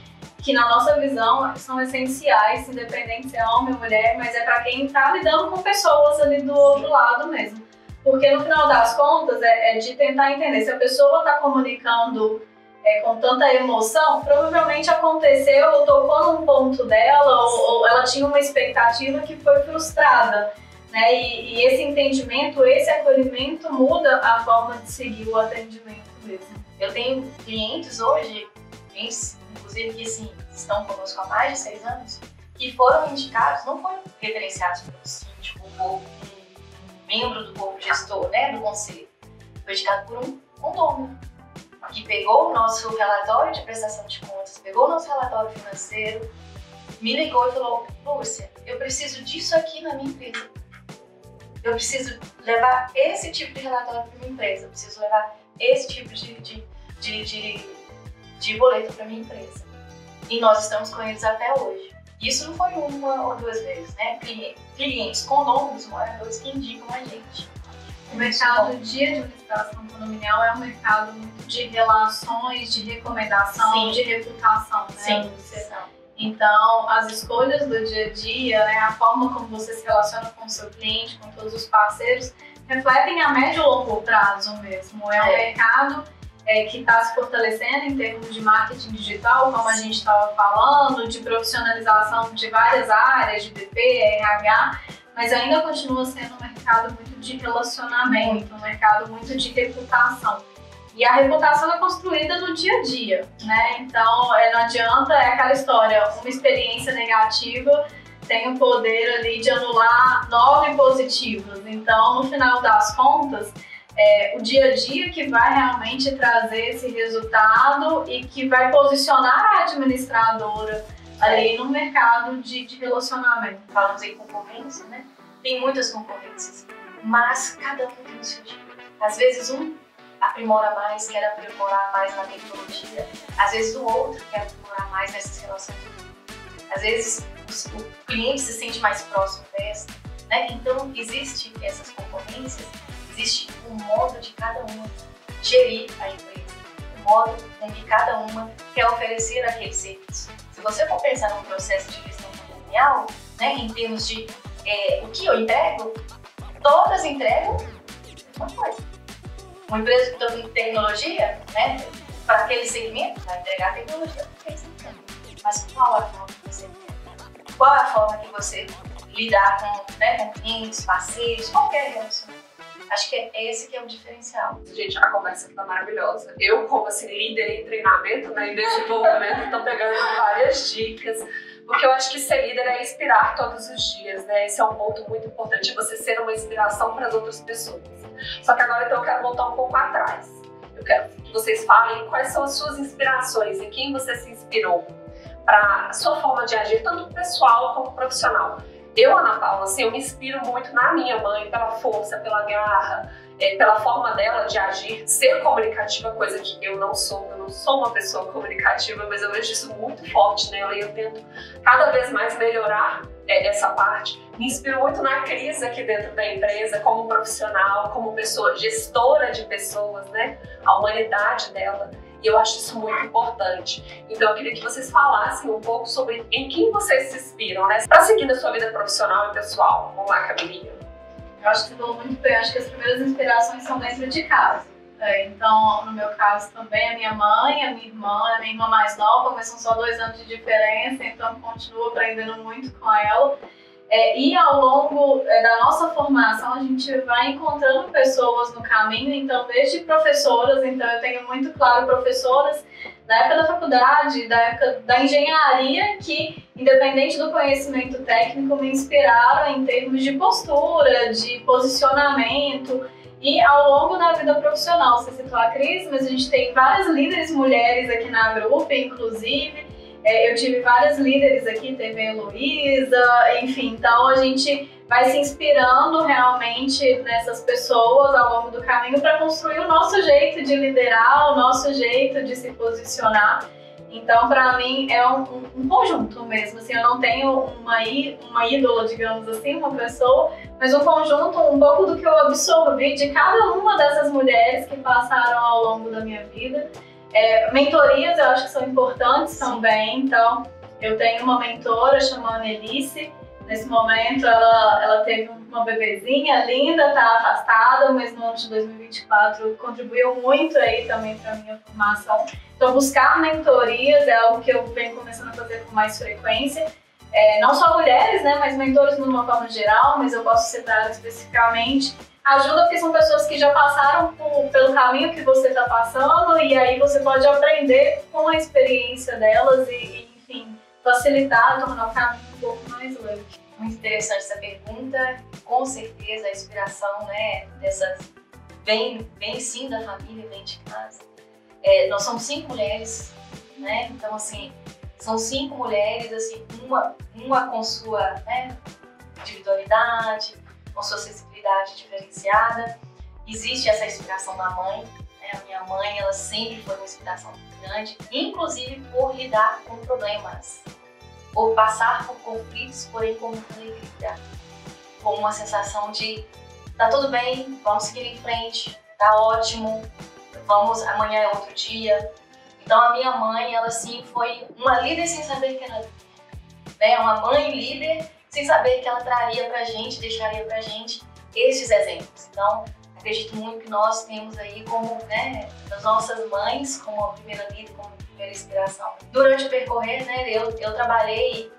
que na nossa visão são essenciais, independente se é homem ou mulher, mas é para quem está lidando com pessoas ali do outro lado mesmo. Porque no final das contas é de tentar entender se a pessoa está comunicando com tanta emoção, provavelmente aconteceu ou tocou num ponto dela ou ela tinha uma expectativa que foi frustrada, né? E esse entendimento, esse acolhimento muda a forma de seguir o atendimento mesmo. Eu tenho clientes hoje, inclusive que assim, estão conosco há mais de 6 anos, que foram indicados, não foram referenciados pelo síndico ou um membro do corpo gestor, né, do conselho. Foi indicado por um condômino, que pegou o nosso relatório de prestação de contas, pegou o nosso relatório financeiro, me ligou e falou: Lúcia, eu preciso disso aqui na minha empresa. Eu preciso levar esse tipo de relatório para minha empresa, eu preciso levar esse tipo de boleto para minha empresa. E nós estamos com eles até hoje. Isso não foi 1 ou 2 vezes, né? Clientes, condôminos, moradores que indicam a gente. O mercado de administração condominial é um mercado muito de relações, de recomendação, sim, de reputação, né? Sim. Então, as escolhas do dia a dia, né, a forma como você se relaciona com o seu cliente, com todos os parceiros, refletem a médio e longo prazo mesmo. É um mercado que está se fortalecendo em termos de marketing digital, como a gente estava falando, de profissionalização de várias áreas, de BP, RH, mas ainda continua sendo um mercado muito de relacionamento, um mercado muito de reputação. E a reputação é construída no dia a dia, né? Então, não adianta, é aquela história, uma experiência negativa tem o poder ali de anular 9 positivas. Então, no final das contas, o dia a dia que vai realmente trazer esse resultado e que vai posicionar a administradora ali no mercado de relacionamento. Falamos em concorrência, né? Tem muitas concorrências, mas cada um tem o seu jeito. Às vezes um aprimora mais, quer aprimorar mais na tecnologia, às vezes o outro quer aprimorar mais nessas relações. Às vezes o cliente se sente mais próximo dessa, né? Então existe essas concorrências, existe um modo de cada uma gerir a empresa, um modo com que cada uma quer oferecer aquele serviço. Se você for pensar num processo de gestão condominial, né, em termos de o que eu entrego, todas entregam uma coisa. Uma empresa que está em tecnologia, né, para aquele segmento, vai entregar a tecnologia para aquele segmento. Mas qual a forma que você entrega? Qual a forma que você lidar com clientes, parceiros, qualquer relacionamento? Acho que é esse que é o diferencial. Gente, a conversa tá maravilhosa. Eu, como assim, líder em treinamento, né, em desenvolvimento, tô pegando várias dicas, porque eu acho que ser líder é inspirar todos os dias, né? Esse é um ponto muito importante, você ser uma inspiração para as outras pessoas. Só que agora, então, eu quero voltar um pouco atrás. Eu quero que vocês falem quais são as suas inspirações, em quem você se inspirou para a sua forma de agir, tanto pessoal como profissional. Eu, Ana Paula, assim, eu me inspiro muito na minha mãe, pela força, pela garra, pela forma dela de agir, ser comunicativa, coisa que eu não sou uma pessoa comunicativa, mas eu vejo isso muito forte nela e eu tento cada vez mais melhorar essa parte. Me inspiro muito na Cris aqui dentro da empresa, como profissional, como pessoa, gestora de pessoas, né? A humanidade dela. E eu acho isso muito importante. Então eu queria que vocês falassem um pouco sobre em quem vocês se inspiram, né? Para seguir na sua vida profissional e pessoal. Vamos lá, Camilinha. Eu acho que você falou muito bem. Acho que as primeiras inspirações são dentro de casa. Então, no meu caso também, a minha mãe, a minha irmã mais nova, mas são só 2 anos de diferença, então continuo aprendendo muito com ela. E ao longo da nossa formação, a gente vai encontrando pessoas no caminho, então desde professoras, então eu tenho muito claro professoras da época da faculdade, da época da engenharia, que independente do conhecimento técnico me inspiraram em termos de postura, de posicionamento e ao longo da vida profissional. Você citou a Cris, mas a gente tem várias líderes mulheres aqui na Grupo, inclusive. Eu tive várias líderes aqui, teve a Heloísa, enfim, então a gente vai se inspirando realmente nessas pessoas ao longo do caminho para construir o nosso jeito de liderar, o nosso jeito de se posicionar. Então, para mim, é um conjunto mesmo, assim, eu não tenho uma ídola, digamos assim, uma pessoa, mas um conjunto, um pouco do que eu absorvi de cada uma dessas mulheres que passaram ao longo da minha vida. Mentorias eu acho que são importantes também, então eu tenho uma mentora chamada Elice. Nesse momento ela teve uma bebezinha linda, tá afastada, mas no ano de 2024 contribuiu muito aí também para a minha formação. Então buscar mentorias é algo que eu venho começando a fazer com mais frequência. Não só mulheres, né, mas mentores de uma forma geral, mas eu posso citar especificamente. Ajuda porque são pessoas que já passaram pelo caminho que você está passando e aí você pode aprender com a experiência delas e enfim, facilitar, tornar o caminho um pouco mais leve. Muito interessante essa pergunta. Com certeza a inspiração, né, vem sim da família, vem de casa. Nós somos 5 mulheres, né? Então assim, são 5 mulheres, assim, uma com sua, né, individualidade, com sua sensibilidade diferenciada. Existe essa inspiração da mãe, né? A minha mãe, ela sempre foi uma inspiração muito grande, inclusive por lidar com problemas, por passar por conflitos, porém com alegria, com uma sensação de tá tudo bem, vamos seguir em frente, tá ótimo, amanhã é outro dia. Então a minha mãe, ela sim foi uma líder sem saber que era líder, né? Uma mãe líder sem saber que ela traria pra gente, deixaria pra gente esses exemplos. Então, acredito muito que nós temos aí como, né, as nossas mães, como a primeira líder, como a primeira inspiração. Durante o percorrer, né, eu trabalhei,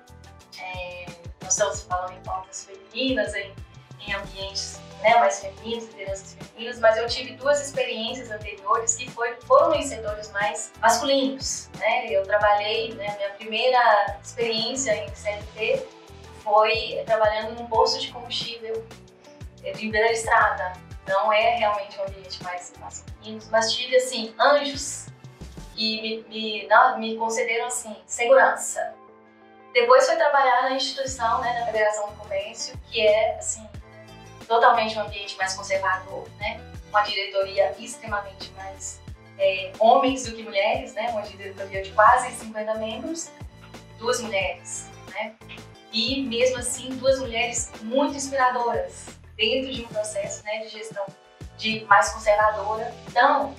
nós estamos falando em pautas femininas, em ambientes, né, mais femininos, lideranças femininas, mas eu tive 2 experiências anteriores que foram em setores mais masculinos, né? Eu trabalhei, né, minha primeira experiência em CLT foi trabalhando num posto de combustível de beira da estrada. Não é realmente um ambiente mais masculino, mas tive, assim, anjos que me concederam, assim, segurança. Depois foi trabalhar na instituição, né, na Federação do Comércio, que é, assim, totalmente um ambiente mais conservador, né? Uma diretoria extremamente mais homens do que mulheres, né? Uma diretoria de quase 50 membros, 2 mulheres, né? E mesmo assim, 2 mulheres muito inspiradoras dentro de um processo, né, de gestão mais conservadora. Então,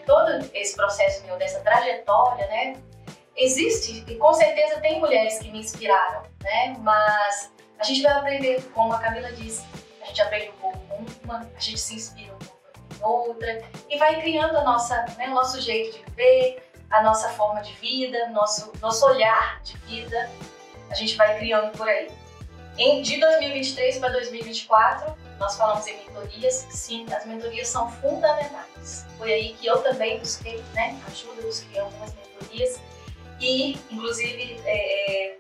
todo esse processo meu, dessa trajetória, né, existe e com certeza tem mulheres que me inspiraram, né? Mas a gente vai aprender, como a Camila disse, a gente aprende um pouco com uma, a gente se inspira um pouco em outra e vai criando o nosso jeito de viver, a nossa forma de vida, nosso olhar de vida, a gente vai criando por aí. De 2023 para 2024, nós falamos em mentorias. Sim, as mentorias são fundamentais. Foi aí que eu também busquei, né, ajuda, busquei algumas mentorias. E, inclusive,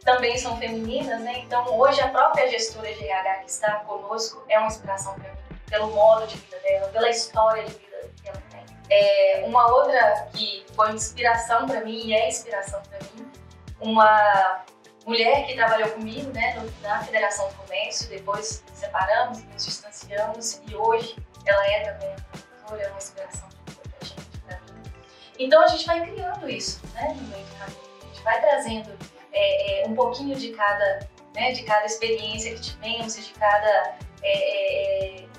também são femininas, né? Então, hoje a própria gestora de RH que está conosco é uma inspiração para mim, pelo modo de vida dela, pela história de vida que ela tem. Uma outra que foi inspiração para mim e é inspiração para mim, uma mulher que trabalhou comigo, né, na Federação do Comércio, depois separamos, nos distanciamos e hoje ela é também professora, é uma inspiração para gente, para mim. Então, a gente vai criando isso, né, no meio do caminho. A gente vai trazendo um pouquinho de cada, né, de cada experiência que tivemos e de cada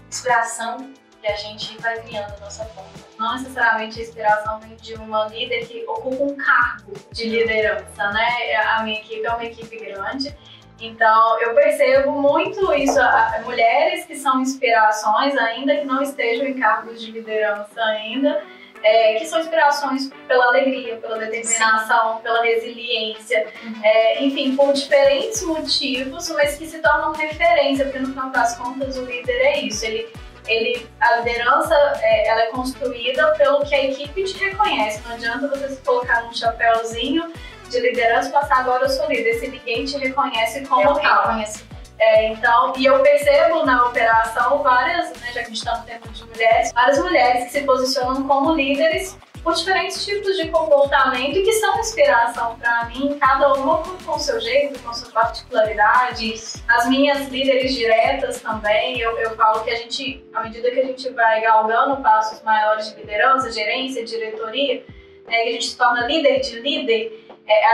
inspiração que a gente vai criando a nossa forma. Não necessariamente a inspiração vem de uma líder que ocupa um cargo de liderança, né? A minha equipe é uma equipe grande, então eu percebo muito isso, mulheres que são inspirações, ainda que não estejam em cargos de liderança ainda, que são inspirações pela alegria, pela determinação, pela resiliência, enfim, por diferentes motivos, mas que se tornam referência, porque no final das contas o líder é isso, a liderança ela é construída pelo que a equipe te reconhece, não adianta você se colocar num chapéuzinho de liderança e passar agora eu sou líder, se ninguém te reconhece como tal. Então, e eu percebo na operação várias, né, já que a gente está no tempo de mulheres, várias mulheres que se posicionam como líderes por diferentes tipos de comportamento e que são inspiração para mim, cada uma com o seu jeito, com a sua particularidade. As minhas líderes diretas também, eu falo que a gente, à medida que a gente vai galgando passos maiores de liderança, gerência, diretoria, que a gente se torna líder de líder,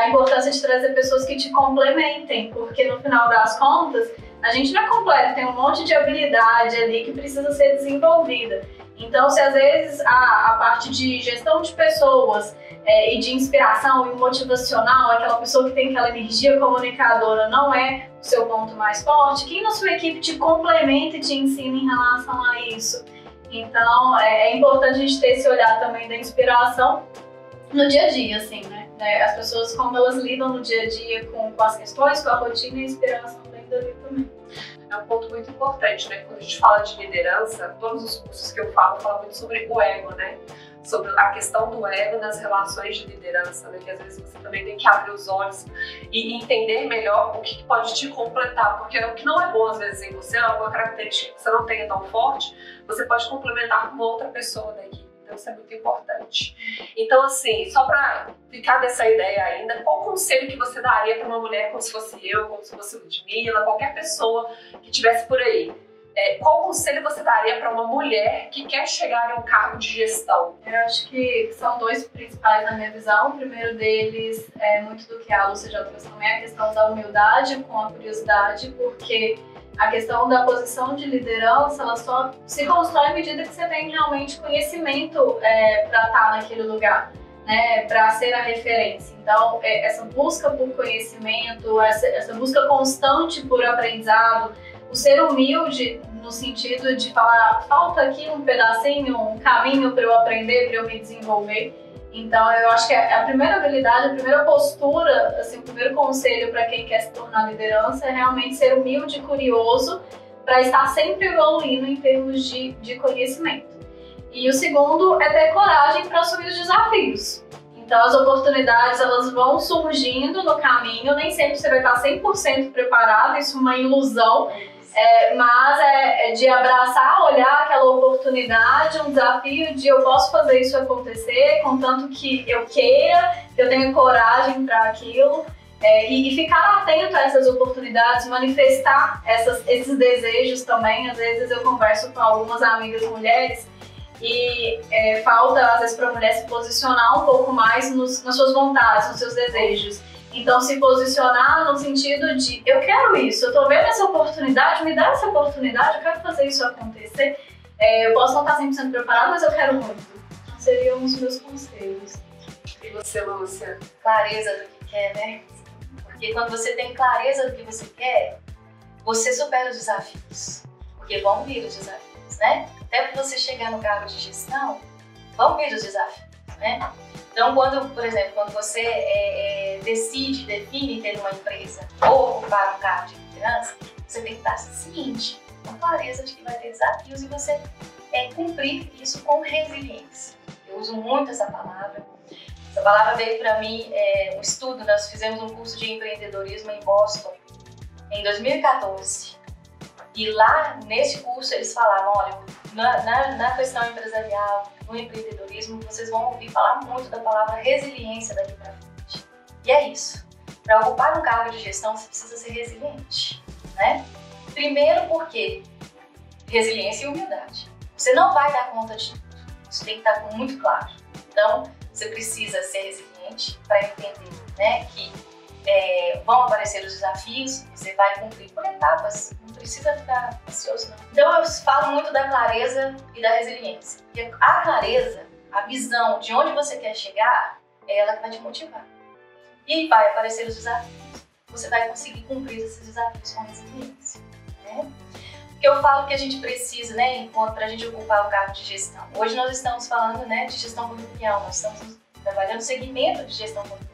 a importância de trazer pessoas que te complementem, porque no final das contas, a gente não é completo, tem um monte de habilidade ali que precisa ser desenvolvida. Então, se às vezes a parte de gestão de pessoas e de inspiração e motivacional, aquela pessoa que tem aquela energia comunicadora não é o seu ponto mais forte, quem na sua equipe te complementa e te ensina em relação a isso? Então, é importante a gente ter esse olhar também da inspiração no dia a dia, assim, né? As pessoas, como elas lidam no dia a dia com as questões, com a rotina e a inspiração vem dali também. É um ponto muito importante, né? Quando a gente fala de liderança, todos os cursos que eu falo muito sobre o ego, né? Sobre a questão do ego nas relações de liderança, né? Que às vezes você também tem que abrir os olhos e entender melhor o que pode te completar, porque o que não é bom às vezes em você, alguma característica que você não tenha tão forte, você pode complementar com uma outra pessoa da equipe. Então isso é muito importante. Então assim, só para ficar dessa ideia ainda, qual conselho que você daria para uma mulher como se fosse eu, como se fosse Ludmila, qualquer pessoa que estivesse por aí? Qual conselho você daria para uma mulher que quer chegar em um cargo de gestão? Eu acho que são dois principais na minha visão. O primeiro deles é muito do que a Lúcia já trouxe também, a questão da humildade com a curiosidade, porque a questão da posição de liderança, ela só se constrói à medida que você tem realmente conhecimento para estar naquele lugar, né, para ser a referência. Então, essa busca por conhecimento, essa busca constante por aprendizado, o ser humilde no sentido de falar, falta aqui um pedacinho, um caminho para eu aprender, para eu me desenvolver. Então, eu acho que a primeira habilidade, a primeira postura, assim, o primeiro conselho para quem quer se tornar liderança é realmente ser humilde e curioso para estar sempre evoluindo em termos de conhecimento. E o segundo é ter coragem para assumir os desafios. Então, as oportunidades, elas vão surgindo no caminho, nem sempre você vai estar 100% preparado, isso é uma ilusão. Mas é de abraçar, olhar aquela oportunidade, um desafio de eu posso fazer isso acontecer, contanto que eu queira, que eu tenha coragem para aquilo, e ficar atento a essas oportunidades, manifestar esses desejos também. Às vezes eu converso com algumas amigas mulheres e falta às vezes para a mulher se posicionar um pouco mais nas suas vontades, nos seus desejos. Então, se posicionar no sentido de eu quero isso, eu tô vendo essa oportunidade, me dá essa oportunidade, eu quero fazer isso acontecer. Eu posso não estar 100% preparada, mas eu quero muito. Seriam os meus conselhos. E você, Lúcia? Clareza do que quer, né? Porque quando você tem clareza do que você quer, você supera os desafios. Porque vão vir os desafios, né? Até para você chegar no cargo de gestão, vão vir os desafios, né? Então, por exemplo, quando você define ter uma empresa ou ocupar um cargo de liderança, você tem que estar ciente, com clareza de que vai ter desafios e você cumprir isso com resiliência. Eu uso muito essa palavra. Essa palavra veio para mim, um estudo, nós fizemos um curso de empreendedorismo em Boston em 2014. E lá, nesse curso, eles falavam, olha, na questão empresarial, no empreendedorismo, vocês vão ouvir falar muito da palavra resiliência daqui para frente. E é isso. Para ocupar um cargo de gestão, você precisa ser resiliente, né? Primeiro porque resiliência e humildade. Você não vai dar conta de tudo. Isso tem que estar muito claro. Então, você precisa ser resiliente para entender, né, que vão aparecer os desafios, você vai cumprir por etapas, não precisa ficar ansioso não. Então eu falo muito da clareza e da resiliência. Porque a clareza, a visão de onde você quer chegar, é ela que vai te motivar. E vai aparecer os desafios, você vai conseguir cumprir esses desafios com resiliência, né? Porque eu falo que a gente precisa, né, para a gente ocupar o cargo de gestão. Hoje nós estamos falando, né, de gestão condominial, nós estamos trabalhando no segmento de gestão condominial.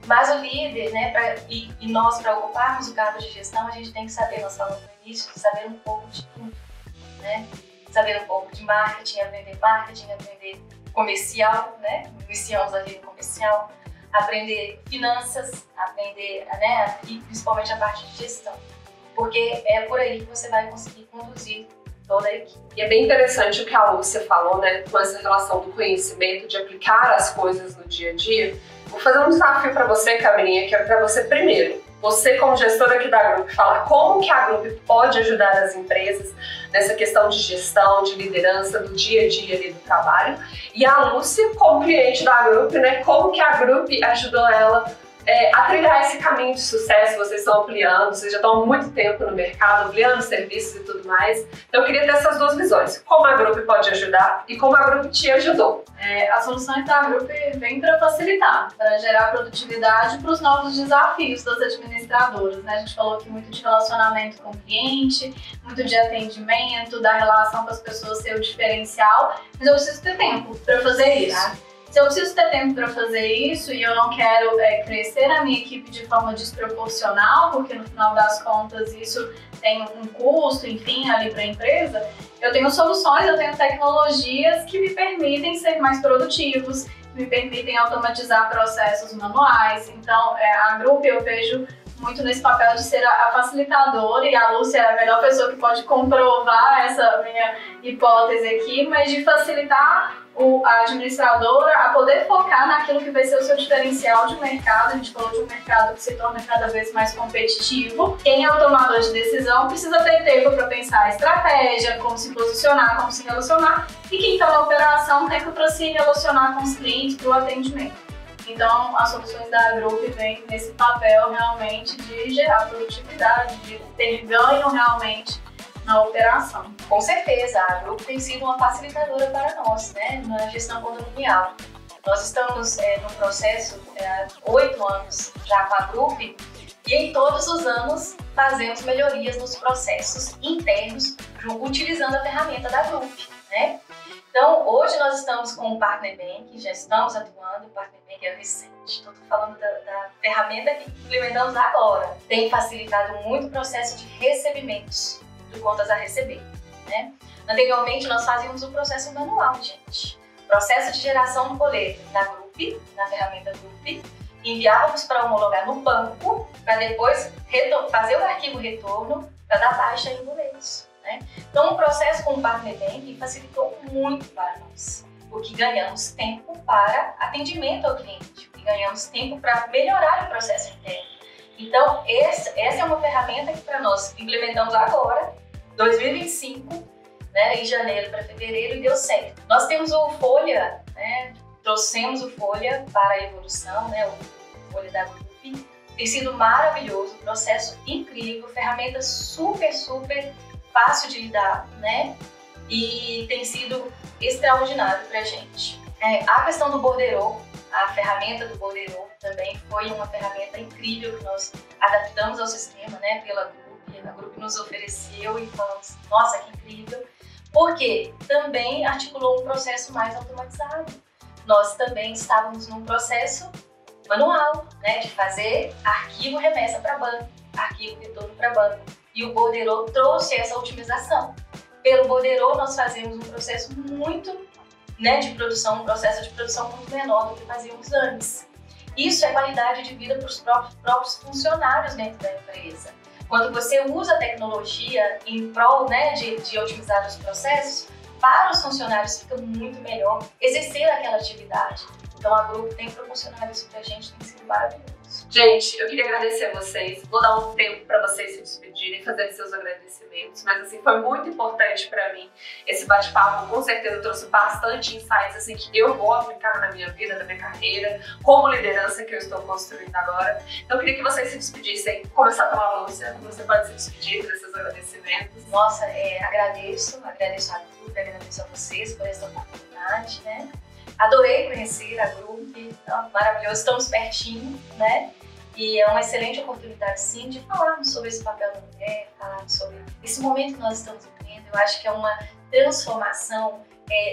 Mas o líder, né, e nós, para ocuparmos o cargo de gestão, a gente tem que saber, nós falamos no início, saber um pouco de tudo, né? Saber um pouco de marketing, aprender comercial, né? Iniciamos ali no comercial, aprender finanças, aprender, né, e principalmente a parte de gestão. Porque é por aí que você vai conseguir conduzir toda a equipe. E é bem interessante o que a Lúcia falou, né, com essa relação do conhecimento, de aplicar as coisas no dia a dia. Vou fazer um desafio para você, Camilinha, que é para você primeiro. Você, como gestora aqui da Grupo, falar como que a Grupo pode ajudar as empresas nessa questão de gestão, de liderança, do dia a dia ali do trabalho. E a Lúcia, como cliente da Grupo, né, como que a Grupo ajudou ela a trilhar esse caminho de sucesso. Vocês estão ampliando, vocês já estão há muito tempo no mercado, ampliando serviços e tudo mais. Então eu queria ter essas duas visões, como a Grupo pode ajudar e como a Grupo te ajudou. As soluções da Grupo vêm para facilitar, para gerar produtividade para os novos desafios das administradoras, né? A gente falou aqui muito de relacionamento com o cliente, muito de atendimento, da relação com as pessoas ser o diferencial, mas eu preciso ter tempo para fazer isso. Se eu preciso ter tempo para fazer isso e eu não quero crescer a minha equipe de forma desproporcional, porque no final das contas isso tem um custo, enfim, ali para a empresa, eu tenho soluções, eu tenho tecnologias que me permitem ser mais produtivos, que me permitem automatizar processos manuais. Então, a Grupo eu vejo muito nesse papel de ser a facilitadora, e a Lúcia é a melhor pessoa que pode comprovar essa minha hipótese aqui, mas de facilitar a administradora a poder focar naquilo que vai ser o seu diferencial de mercado. A gente falou de um mercado que se torna cada vez mais competitivo. Quem é o tomador de decisão precisa ter tempo para pensar a estratégia, como se posicionar, como se relacionar, e quem está na operação, tempo para se relacionar com os clientes, para o atendimento. Então, as soluções da Grupo vêm nesse papel realmente de gerar produtividade, de ter ganho realmente na operação. Com certeza, a Grupo tem sido uma facilitadora para nós, né, na gestão condominial. Nós estamos no processo há 8 anos já com a Grupo, e em todos os anos fazemos melhorias nos processos internos utilizando a ferramenta da Grupo, né? Então, hoje nós estamos com o Partner Bank, já estamos atuando, o Partner Bank é recente, estou falando da ferramenta que implementamos agora. Tem facilitado muito o processo de recebimentos, de contas a receber, né? Anteriormente, nós fazíamos o processo manual, gente. Processo de geração do boleto na Grupo, na ferramenta Grupo, enviávamos para homologar no banco, para depois fazer o arquivo retorno para dar baixa em boletos, né? Então, o processo com o Partner Bank facilitou muito para nós, porque ganhamos tempo para atendimento ao cliente, e ganhamos tempo para melhorar o processo interno. Então, essa é uma ferramenta que para nós implementamos agora, 2025, né, em janeiro para fevereiro, e deu certo. Nós temos o Folha, né, trouxemos o Folha para a evolução, né, o Folha da Grupo. Tem sido maravilhoso, processo incrível, ferramenta super fácil de lidar, né, e tem sido extraordinário para a gente. A questão do borderô, a ferramenta do borderô também foi uma ferramenta incrível que nós adaptamos ao sistema, né, pela Grupo. A Grupo nos ofereceu e falamos, nossa, que incrível, porque também articulou um processo mais automatizado. Nós também estávamos num processo manual, né, de fazer arquivo remessa para banco, arquivo retorno para banco. E o Borderô trouxe essa otimização. Pelo Borderô, nós fazemos um processo muito, né, de produção, um processo de produção muito menor do que fazíamos antes. Isso é qualidade de vida para os próprios funcionários dentro da empresa. Quando você usa a tecnologia em prol, né, de otimizar os processos, para os funcionários fica muito melhor exercer aquela atividade. Então a Grupo tem proporcionado isso pra gente, tem sido maravilhoso. Gente, eu queria agradecer a vocês. Vou dar um tempo para vocês se despedirem, fazerem seus agradecimentos. Mas assim, foi muito importante para mim esse bate-papo. Com certeza trouxe bastante insights assim, que eu vou aplicar na minha vida, na minha carreira, como liderança que eu estou construindo agora. Então eu queria que vocês se despedissem. Começar pela Lúcia, você pode se despedir desses agradecimentos. Nossa, agradeço a Grupo, agradeço a vocês por essa oportunidade, né? Adorei conhecer a Grupo, então, maravilhoso, estamos pertinho, né? E é uma excelente oportunidade, sim, de falarmos sobre esse papel da mulher, falarmos sobre esse momento que nós estamos vivendo. Eu acho que é uma transformação,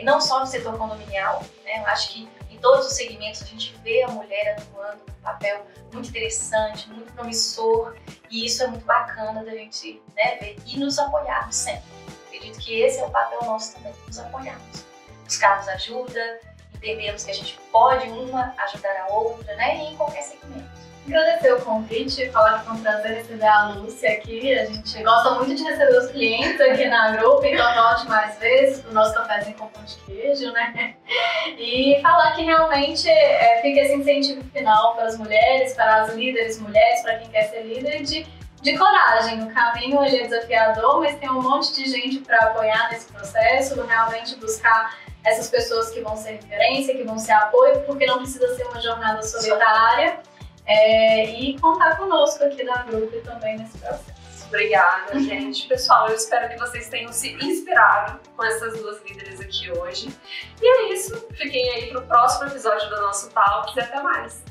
não só no setor condominial, né? Eu acho que em todos os segmentos a gente vê a mulher atuando num papel muito interessante, muito promissor, e isso é muito bacana da gente, né, ver e nos apoiarmos sempre. Acredito que esse é o papel nosso também, nos apoiarmos, buscarmos ajuda, entendemos que a gente pode uma ajudar a outra, né, e em qualquer segmento. Agradecer o convite, falar que foi um prazer receber a Lúcia aqui. A gente gosta muito de receber os clientes aqui na Grupo, então volte mais vezes para o nosso cafezinho com pão de queijo, né? E falar que realmente fica esse incentivo final para as mulheres, para as líderes mulheres, para quem quer ser líder, de coragem. O caminho ele é desafiador, mas tem um monte de gente para apoiar nesse processo, realmente buscar essas pessoas que vão ser referência, que vão ser apoio, porque não precisa ser uma jornada solitária. E contar conosco aqui da Grupo também nesse processo. Obrigada, gente. Pessoal, eu espero que vocês tenham se inspirado com essas duas líderes aqui hoje. E é isso. Fiquem aí pro próximo episódio do nosso Talks e até mais.